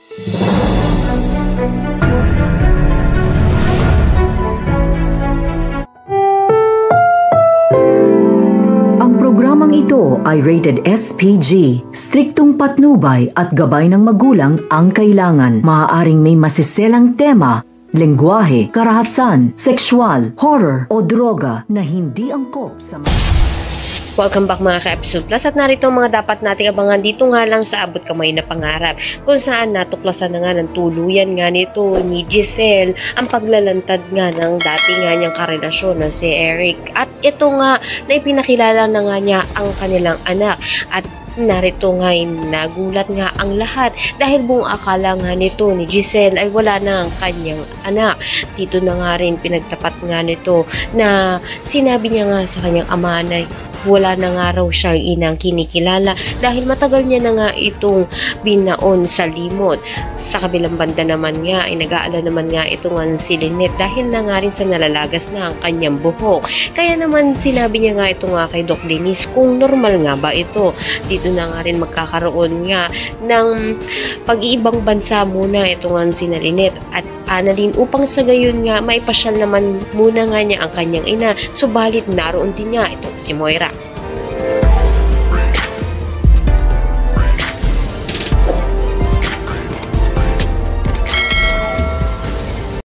Ang programang ito ay rated SPG. Striktong patnubay at gabay ng magulang ang kailangan. Maaaring may masiselang tema, lengguwahe, karahasan, sexual, horror o droga na hindi angkop sa Welcome back mga ka-Episode Plus at narito ang mga dapat nating abangan dito nga lang sa Abot Kamay na Pangarap, kung saan natuklasan na nga ng tuluyan nga nito ni Giselle ang paglalantad nga ng dati nga niyang karelasyon na si Eric, at ito nga na ipinakilala na nga niya ang kanilang anak. At narito nga nagulat nga ang lahat dahil buong akala nga nito ni Giselle ay wala na ang kanyang anak. Dito na nga rin pinagtapat nga nito na sinabi niya nga sa kanyang ama na wala na nga raw siyang inang kinikilala dahil matagal niya na nga itong binaon sa limot. Sa kabilang banda naman nga ay nag-aala naman nga ito nga si Lynette dahil na nga rin sa nalalagas na ang kanyang buhok. Kaya naman sinabi niya nga ito nga kay Doc Denise kung normal nga ba ito. Dito na nga rin magkakaroon nga ng pag-iibang bansa muna ito nga si Lynette at Annalyn upang sa gayon nga maipasyal naman muna nga niya ang kanyang ina, subalit naroon din nga itong si Moira.